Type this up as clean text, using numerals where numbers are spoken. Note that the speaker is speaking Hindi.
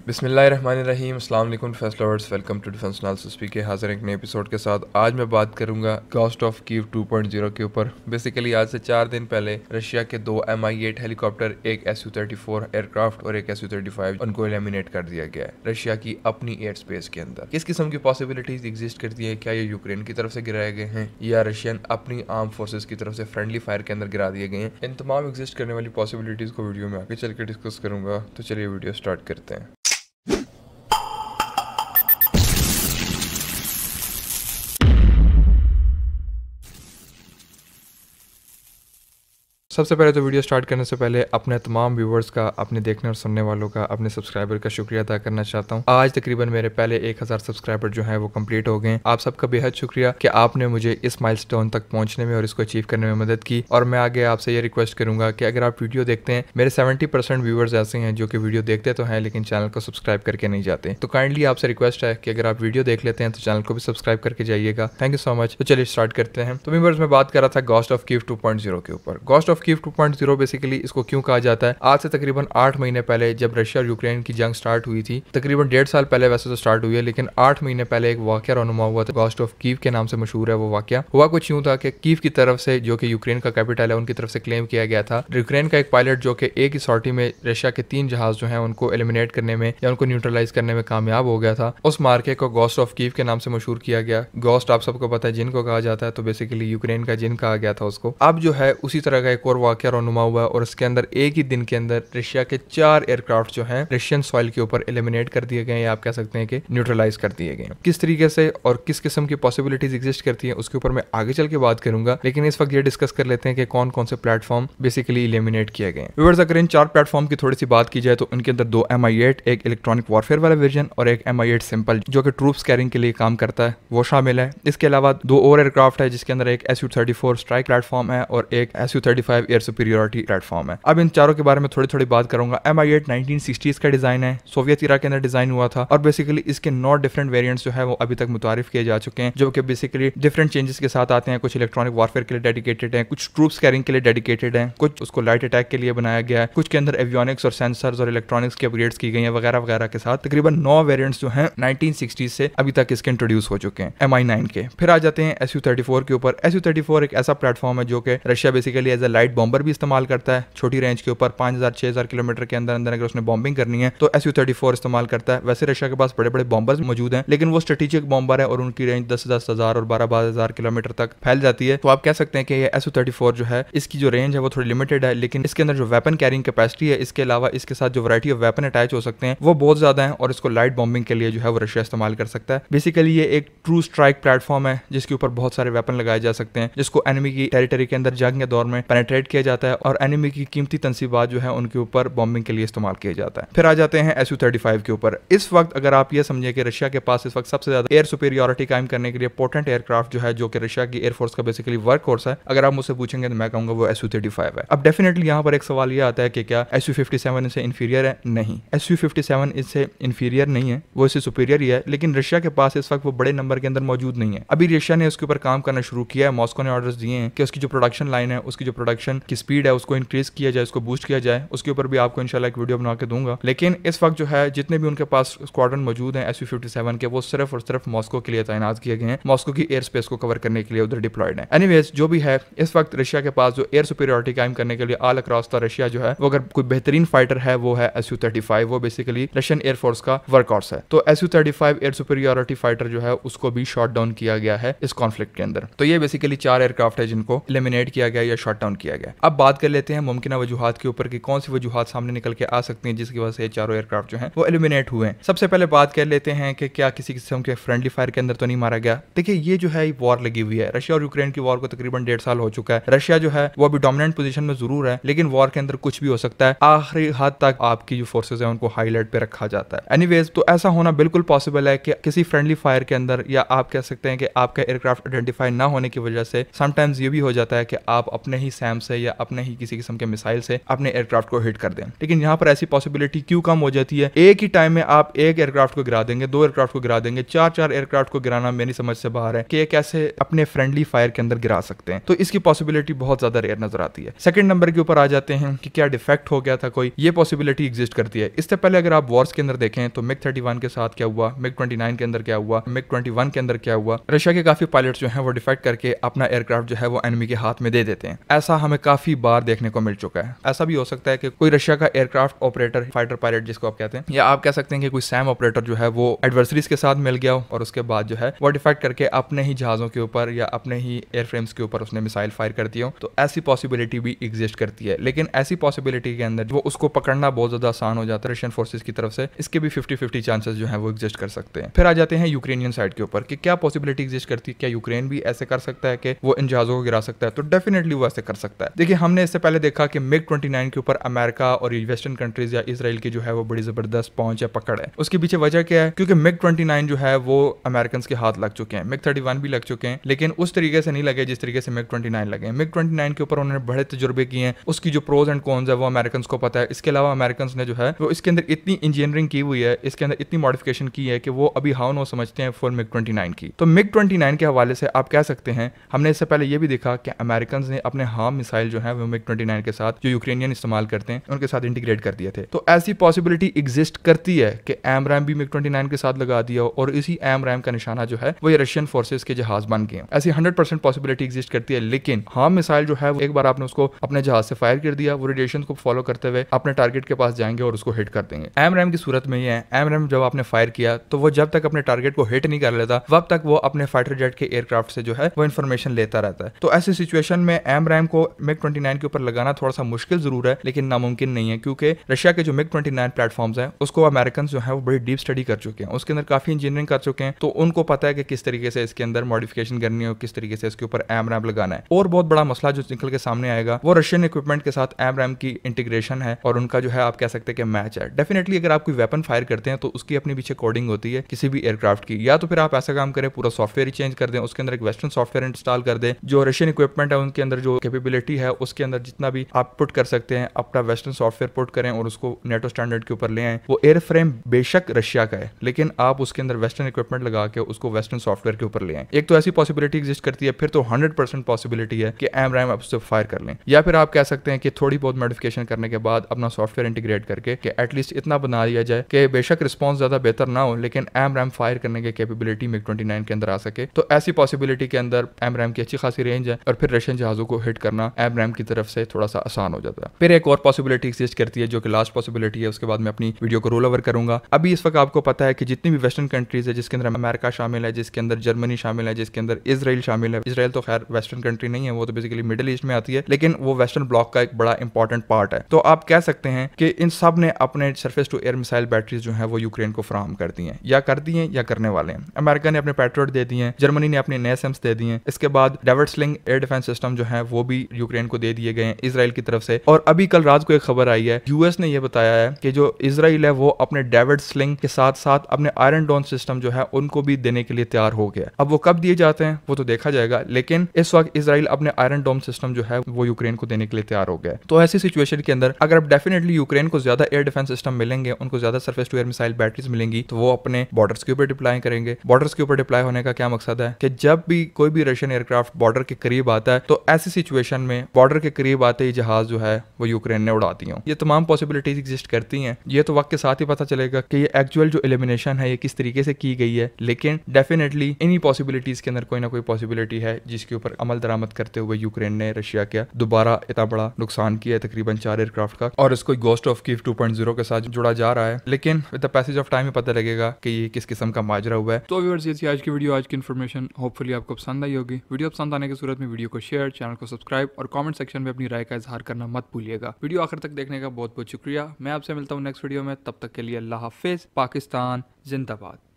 बिस्मिल्लाहिर्रहमानिर्रहीम, अस्सलाम वालेकुम फैसला words, welcome to defence analysis P K. हाजिर एक नए एपिसोड के साथ। आज मैं बात करूंगा घोस्ट ऑफ कीव 2.0 के ऊपर। बेसिकली आज से 4 दिन पहले रशिया के 2 Mi-8 हेलीकॉप्टर, एक Su-34 एयरक्राफ्ट और एक Su-35, उनको एलिमिनेट कर दिया गया है रशिया की अपनी एयर स्पेस के अंदर। किस किस्म की पॉसिबिलिटीज एग्जिस्ट करती है? क्या ये यूक्रेन की तरफ से गिराए गए हैं या रशियन अपनी आर्म फोर्सेज की तरफ से फ्रेंडली फायर के अंदर गिरा दिए गए हैं? इन तमाम एग्जिस्ट करने वाली पॉसिबिलिटीज को वीडियो में आगे चल के डिस्कस करूंगा। तो चलिए वीडियो स्टार्ट करते हैं। सबसे पहले तो वीडियो स्टार्ट करने से पहले अपने तमाम व्यूवर्स का, अपने देखने और सुनने वालों का, अपने सब्सक्राइबर का शुक्रिया अदा करना चाहता हूं। आज तकरीबन मेरे पहले 1000 सब्सक्राइबर जो हैं वो कंप्लीट हो गए। आप सबका बेहद शुक्रिया कि आपने मुझे इस माइलस्टोन तक पहुंचने में और इसको अचीव करने में मदद की। और मैं आगे आपसे ये रिक्वेस्ट करूंगा कि अगर आप वीडियो देखते हैं, मेरे 70% व्यूवर्स ऐसे हैं जो कि वीडियो देखते तो हैं लेकिन चैनल को सब्सक्राइब करके नहीं जाते, तो काइंडली आपसे रिक्वेस्ट है कि अगर आप वीडियो देख लेते हैं तो चैनल को भी सब्सक्राइब करके जाइएगा। Thank you so much. तो चलिए स्टार्ट करते हैं। तो व्यूवर्स, मैं बात कर रहा था घोस्ट ऑफ कीव 2.0 के ऊपर। घोस्ट ऑफ कीव 2.0 बेसिकली इसको क्यों कहा जाता है? आज से तकरीबन 8 महीने पहले जब रशिया और यूक्रेन की जंग स्टार्ट हुई थी, तकरीबन 1.5 साल पहले वैसे तो स्टार्ट हुई है, लेकिन 8 महीने पहले एक वाकया रौनुमा हुआ था। घोस्ट ऑफ कीव के नाम से मशहूर है वो वाकया। हुआ कुछ यूं था कि कीव की तरफ से, जो कि यूक्रेन का कैपिटल है, उनकी तरफ से क्लेम किया गया था यूक्रेन का एक पायलट जो कि एक ही सॉर्टी में रशिया के 3 जहाज जो हैं उनको एलिमिनेट करने में या उनको न्यूट्रलाइज करने में कामयाब हो गया था। उस मार्के को घोस्ट ऑफ कीव के नाम से मशहूर किया गया। घोस्ट आप सबको पता है जिन को कहा जाता है, तो बेसिकली यूक्रेन का जिन कहा गया था उसको। अब जो है उसी तरह का एक और वाकया रौनुमा हुआ और उसके अंदर एक ही दिन के अंदर रशिया के 4 एयरक्राफ्ट जो हैं रशियन सॉइल के ऊपर एलिमिनेट कर दिए गए, या आप कह सकते हैं कि न्यूट्रलाइज कर दिए गए। किस तरीके से और किस किस्म की पॉसिबिलिटीज एग्जिस्ट करती हैं उसके ऊपर मैं आगे चल के बात करूंगा, लेकिन इस वक्त ये डिस्कस कर लेते हैं कि कौन कौन से प्लेटफॉर्म बेसिकली एलिमिनेट किए गए। व्यूअर्स, अगर इन 4 प्लेटफॉर्म की थोड़ी सी बात की जाए तो उनके अंदर 2 Mi-8, एक इलेक्ट्रॉनिक वॉरफेयर वाला वर्जन और एक Mi-8 सिंपल जो कि ट्रूप्स कैरिंग के लिए काम करता है, वो शामिल है। इसके अलावा 2 और एयरक्राफ्ट है जिसके अंदर एक Su-34 स्ट्राइक प्लेटफॉर्म है और एक Su-35 एयर सुपीरियोरिटी प्लेटफॉर्म है। अब इन चारों के बारे में थोड़ी बात करूंगा। Mi-8 1960s का डिजाइन है, सोवियत इरा के अंदर डिजाइन हुआ था और बेसिकली इसके 9 डिफरेंट वेरिएंट्स जो है वो अभी तक मुतारिफ किए जा चुके हैं, जो कि बेसिकली डिफरेंट चेंजेस के साथ आते हैं। कुछ इलेक्ट्रॉनिक वॉरफेयर के लिए डेडिकेटेड हैं, कुछ ट्रूप्स कैरिंग के लिए डेडिकेटेड हैं, कुछ उसको लाइट अटैक के लिए बनाया गया है, कुछ के अंदर एवियोनिक्स और सेंसर्स और इलेक्ट्रॉनिक्स की अपग्रेड्स की गई हैं वगैरह वगैरह के साथ। तकरीबन 9 वेरिएंट्स जो हैं 1960 से अभी तक इसके इंट्रोड्यूस हो चुके हैं Mi-9 के। फिर आ जाते हैं Su-34 के ऊपर। Su-34 एक ऐसा प्लेटफॉर्म है जो कि Russia basically as a light bomber भी इस्तेमाल करता है, छोटी रेंज के ऊपर 5000-6000 किलोमीटर के अंदर अंदर अगर उसने बॉम्बिंग करनी है तो Su-34 इस्तेमाल करता है। वैसे रशिया के पास बड़े बड़े बॉम्बर्स मौजूद हैं, लेकिन वो स्ट्रेटेजिक बॉम्बर है और उनकी रेंज 10,000 और 12,000 किलोमीटर तक फैल जाती है। तो आप कह सकते हैं कि ये Su-34 जो है इसकी जो रेंज है वो थोड़ी लिमिटेड है, लेकिन इसके अंदर जो वेपन कैरिंग कैपेसिटी है, इसके अलावा इसके साथ जो वैरायटी ऑफ वेपन अटैच हो सकते हैं वो बहुत ज्यादा है और इसको लाइट बॉम्बिंग के लिए जो है वो रशिया इस्तेमाल कर सकता है। बेसिकली ये एक ट्रू स्ट्राइक प्लेटफॉर्म है जिसके ऊपर बहुत सारे वेपन लगाए जा सकते हैं, जिसको एनिमी की टेरिटरी के अंदर जंग के दौर में पेनिट्रेट किया जाता है और एनिमी की कीमती तंसीबात जो है उनके ऊपर बॉम्बिंग के लिए इस्तेमाल किया जाता है। फिर आ जाते हैं Su-35 के ऊपर। इस वक्त अगर आप ये समझे कि रशिया के पास इस वक्त सबसे ज्यादा एयर सुपीरियोरिटी कायम करने के लिए पोटेंट एयरक्राफ्ट जो है, जो कि रशिया की एयरफोर्स का बेसिकली वर्क फोर्स है, अगर आप मुझसे पूछेंगे तो मैं कहूंगा वो Su-35 है। अब डेफिनेटली यहाँ पर एक सवाल ये आता है कि क्या Su-57 इससे इंफीरियर है? नहीं, Su-57 इससे इंफीरियर नहीं है, वो इससे सुपीरियर ही है, लेकिन रशिया के पास इस वक्त वो बड़े नंबर के अंदर मौजूद नहीं है। अभी रशिया ने उसके ऊपर काम करना शुरू किया है, मॉस्को ने ऑर्डर्स दिए हैं कि उसकी जो प्रोडक्शन लाइन है, उसकी जो प्रोडक्शन की स्पीड है उसको इंक्रीज किया जाए, उसको बूस्ट किया जाए। उसके ऊपर भी आपको इंशाल्लाह एक वीडियो बना के दूंगा। लेकिन इस वक्त जो है जितने भी उनके पास स्क्वाड्रन मौजूद हैं Su-57 के, वो सिर्फ और सिर्फ मॉस्को के लिए तैनात किए गए हैं, मॉस्को की एयर स्पेस को कवर करने के लिए उधर डिप्लॉयड है। एनीवेज, जो भी है, इस वक्त रशिया के पास जो एयर सुपीरियोरिटी कायम करने के लिए ऑल अक्रॉस द रशिया जो है वो अगर कोई बेहतरीन फाइटर है वो है Su-35। वो बेसिकली रशियन एयरफोर्स का वर्कहॉर्स है। तो Su-35 एयर सुपीरियोरिटी फाइटर जो है उसको भी शॉट डाउन किया गया है इस कॉन्फ्लिक्ट के अंदर। तो ये बेसिकली 4 एयरक्राफ्ट है जिनको एलिमिनेट किया गया या शॉट डाउन किया गया। अब बात कर लेते हैं मुमकिन वजूहात के ऊपर कि कौन सी वजूहात सामने निकल के आ सकती हैं जिसकी वजह से 4 एयरक्राफ्ट जो हैं वो एलिमिनेट हुए हैं। सबसे पहले बात कर लेते हैं कि क्या किसी किस्म के फ्रेंडली फायर के अंदर तो नहीं मारा गया। देखिए, ये जो है वॉर लगी हुई है, रशिया और यूक्रेन की वॉर को तकरीबन 1.5 साल हो चुका है। रशिया जो है वो अभी डोमिनेंट पोजीशन में जरूर है, लेकिन वॉर के अंदर कुछ भी हो सकता है। आखिरी हद तक आपकी जो फोर्सेज है उनको हाई अलर्ट पे रखा जाता है। एनीवेज, तो ऐसा होना बिल्कुल पॉसिबल है कि किसी फ्रेंडली फायर के अंदर, या आप कह सकते हैं कि आपका एयरक्राफ्ट आइडेंटिफाई ना होने की वजह से समटाइम्स ये भी हो जाता है कि आप अपने ही सैम से या अपने ही किसी किस्म के मिसाइल से अपने एयरक्राफ्ट को हिट कर दें। लेकिन यहाँ पर ऐसी पॉसिबिलिटी क्यों कम हो जाती है? एक ही टाइम में आप एक एयरक्राफ्ट को गिरा देंगे, 2 एयरक्राफ्ट को गिरा देंगे, 4 एयरक्राफ्ट को गिराना मेरी समझ से बाहर है कि ये कैसे अपने फ्रेंडली फायर के अंदर गिरा सकते हैं। तो इसकी पॉसिबिलिटी बहुत ज्यादा रेयर नजर आती है। सेकंड नंबर के ऊपर आ जाते हैं कि क्या डिफेक्ट हो गया था कोई, ये पॉसिबिलिटी एग्जिस्ट करती है। इससे पहले अगर आप वॉर्स के अंदर देखें तो MiG-31 के साथ क्या हुआ, MiG-29 के अंदर क्या हुआ, MiG-21 के अंदर क्या हुआ, रशिया के काफी पायलट्स जो हैं वो डिफेक्ट करके अपना एयरक्राफ्ट जो है वो एनिमी के हाथ में दे देते हैं। ऐसा हमें काफी बार देखने को मिल चुका है। ऐसा भी हो सकता है कि कोई रशिया का एयरक्राफ्ट ऑपरेटर, फाइटर पायलट जिसको आप कहते हैं, या आप कह सकते हैं कि कोई सैम ऑपरेटर जो है वो एडवर्सरीज के साथ मिल गया हो और उसके बाद जो है वो डिफेक्ट करके अपने ही जहाजों के ऊपर या अपने ही एयरफ्रेम्स के ऊपर उसने मिसाइल फायर कर दिया हो। तो ऐसी पॉसिबिलिटी भी एग्जिस्ट करती है। लेकिन ऐसी पॉसिबिलिटी के अंदर वो उसको पकड़ना बहुत ज्यादा आसान हो जाता है रशियन फोर्सेस की तरफ से। इसके भी 50-50 चांसेस जो है वो एग्जिस्ट कर सकते हैं। फिर आ जाते हैं यूक्रेनियन साइड के ऊपर कि क्या पॉसिबिलिटी एग्जिस्ट करती है, क्या यूक्रेन भी ऐसे कर सकता है कि वो इन जहाजों को गिरा सकता है? तो डेफिनेटली वो ऐसे कर सकता है। देखिए, हमने इससे पहले देखा कि MiG-29 के ऊपर अमेरिका और वेस्टर्न कंट्रीज या इसराइल की जो है वो बड़ी जबरदस्त पहुंच या पकड़ है। उसके पीछे वजह क्या है? क्योंकि MiG-29 जो है वो अमेरिकन के हाथ लग चुके हैं, MiG-31 भी लग चुके हैं, लेकिन उस तरीके से नहीं लगे जिस तरीके से MiG-29 लगे। MiG-29 के ऊपर उन्होंने बड़े तजुर्बे किए हैं, उसकी जो प्रोज एंड कॉन्स है वो अमेरिकन को पता है। इसके अलावा अमेरिकन ने जो है वो इसके अंदर इतनी इंजीनियरिंग की हुई है, इसके अंदर इतनी मॉडिफिकेशन की है कि वो अभी हाउ नो समझते हैं फॉर MiG-29 की। तो MiG-29 के हवाले से आप कह सकते हैं, हमने इससे पहले ये भी देखा कि अमेरिकन ने अपने हार्म मिसाइल जो है वो MiG-29 के साथ जो यूक्रेनियन इस्तेमाल करते हैं उनके साथ इंटीग्रेट कर दिए थे। तो ऐसी पॉसिबिलिटी एग्जिस्ट करती है कि AMRAAM भी MiG-29 के साथ लगा दिया हो और इसी AMRAAM का निशाना जो है वो ये रशियन फोर्सेस के जहाज बन गए। ऐसी 100% पॉसिबिलिटी एग्जिस्ट करती है। लेकिन हार्म मिसाइल जो है वो एक बार आपने उसको अपने जहाज से फायर कर दिया, वो रेडिएशन को फॉलो करते हुए अपने टारगेट के पास जाएंगे और उसको हिट कर देंगे। AMRAAM की सूरत में ये है, AMRAAM जब आपने फायर किया तो वो जब तक अपने टारगेट को हिट नहीं कर लेता तब तक वो अपने फाइटर जेट के एयरक्राफ्ट से जो है वो इन्फॉर्मेशन लेता रहता है। तो ऐसी सिचुएशन में AMRAAM को MiG-29 के ऊपर लगाना थोड़ा सा मुश्किल जरूर है, लेकिन नामुमकिन नहीं है, क्योंकि रशिया के जो MiG-29 प्लेटफॉर्म्स हैं उसको अमेरिकन जो है वो बड़ी डीप स्टडी कर चुके हैं, उसके अंदर काफी इंजीनियरिंग कर चुके हैं। तो उनको पता है कि किस तरीके से इसके अंदर मॉडिफिकेशन करनी है, किस तरीके से इसके ऊपर AMRAAM लगाना है। और बहुत बड़ा मसला जो निकल के सामने आएगा वो रशियन इक्विपमेंट के साथ AMRAAM की इंटीग्रेशन है और उनका जो है आप कह सकते हैं कि मैच है। डेफिनेटली अगर आप कोई वेपन फायर करते हैं तो उसकी अपनी पीछे कोडिंग होती है किसी भी एयरक्राफ्ट की, या तो फिर आप ऐसा काम करें पूरा सॉफ्टवेयर ही चेंज कर दें, उसके अंदर एक वेस्टर्न सॉफ्टवेयर इंस्टॉल कर दें, जो रशियन इक्विपमेंट है उनके अंदर जो कैपेबिलिटी है उसके अंदर जितना भी आप पुट कर सकते हैं अपना वेस्टर्न सॉफ्टवेयर पुट करें और उसको नेटो स्टैंडर्ड के ऊपर ले आए। वो एयरफ्रेम बेशक रशिया का है, लेकिन आप उसके अंदर वेस्टर्न इक्विपमेंट लगा के उसको वेस्टर्न सॉफ्टवेयर के ऊपर ले आए। एक तो ऐसी पॉसिबिलिटी एग्जिस्ट करती है। फिर तो 100% पॉसिबिलिटी है कि AMRAAM आप उससे फायर कर लें, या फिर आप कह सकते हैं कि थोड़ी बहुत मॉडिफिकेशन करने के बाद अपना सॉफ्टवेयर इंटीग्रेट करके कि एटलीस्ट इतना बना दिया जाए कि बेशक रिस्पॉन्स ज्यादा बेहतर ना हो लेकिन AMRAAM फायर करने की कैपेबिलिटी MiG-29 के अंदर आ सके। तो ऐसी पॉसिबिलिटी के अंदर AMRAAM की अच्छी खासी रेंज है और फिर रशियन जहाजों को हिट करना AMRAAM की तरफ से थोड़ा सा आसान हो जाता है। फिर एक और पॉसिबिलिटी एग्जिस्ट करती है जो कि लास्ट पॉसिबिलिटी है, उसके बाद मैं अपनी वीडियो को रोल ओवर करूंगा। अभी इस वक्त आपको पता है कि जितनी भी वेस्टर्न कंट्रीज है, जिसके अंदर अमेरिका शामिल है, जिसके अंदर जर्मनी शामिल है, जिसके अंदर इसराइल शामिल है। इसराइल तो खैर वेस्टर्न कंट्री नहीं है, वो तो बेसिकली मिडिल ईस्ट में आती है, लेकिन वो वेस्टर्न ब्लॉक का एक बड़ा इंपॉर्टेंट पार्ट है। तो आप कह सकते हैं कि इन सब ने अपने surface to air missile batteries जो है वो यूक्रेन को फराहम कर दी हैं, या कर दी हैं या करने वाले हैं। अमेरिका ने अपने पैट्रियट दे दिए हैं, जर्मनी ने अपने NASAMS दे दिए हैं, इसके बाद David sling air defence system जो है वो भी यूक्रेन को दे दिए गए हैं इसराइल की तरफ से। और अभी कल रात को एक खबर आई है, यूएस ने यह बताया है कि जो इसराइल है वो अपने डेविड स्लिंग के साथ साथ अपने आयरन डोम सिस्टम जो है उनको भी देने के लिए तैयार हो गया। अब वो कब दिए जाते हैं वो तो देखा जाएगा, लेकिन इस वक्त इसराइल अपने आयरन डोम सिस्टम जो है वो यूक्रेन को देने के लिए तैयार हो गया। तो ऐसी सिचुएशन के अंदर अगर अब डेफिनेटली यूक्रेन को ज्यादा एयर डिफेंस सिस्टम मिलेंगे, उनको ज्यादा surface to air missile batteries मिलेंगी, तो वो अपने बॉर्डर्स के ऊपर डिप्लॉय करेंगे। बॉर्डर्स के ऊपर डिप्लॉय होने का क्या मकसद है कि जब भी कोई भी रशियन एयरक्राफ्ट बॉर्डर के करीब आता है तो ऐसी सिचुएशन में बॉर्डर के करीब आते ही जहाज जो है वो यूक्रेन ने उड़ा दी हो। ये तमाम पॉसिबिलिटीज एग्जिस्ट करती हैं। ये तो वक्त के साथ ही पता चलेगा कि ये एक्चुअल जो एलिमिनेशन है ये किस तरीके से की गई है, लेकिन डेफिनेटली इन्हीं पॉसिबिलिटीज के अंदर कोई ना कोई पॉसिबिलिटी है जिसके ऊपर अमल दरामद करते हुए यूक्रेन ने रशिया का दोबारा इतना बड़ा नुकसान किया है, तकरीबन 4 एयरक्राफ्ट का, और इसको गोस्ट ऑफ कीव 2.0 के साथ जुड़ा जा रहा है। लेकिन with the passage of time पता लगेगा कि ये किस किस्म का माजरा हुआ है। तो व्यूअर्स, ये थी आज की वीडियो, आज की इन्फॉर्मेशन। होपफुली आपको पसंद आई होगी। वीडियो पसंद आने की सूरत में वीडियो को शेयर, चैनल को सब्सक्राइब और कमेंट सेक्शन में अपनी राय का इजहार करना मत भूलिएगा। वीडियो आखिर तक देखने का बहुत बहुत शुक्रिया। मैं आपसे मिलता हूँ नेक्स्ट वीडियो में, तब तक के लिए अल्लाह हाफिज। पाकिस्तान जिंदाबाद।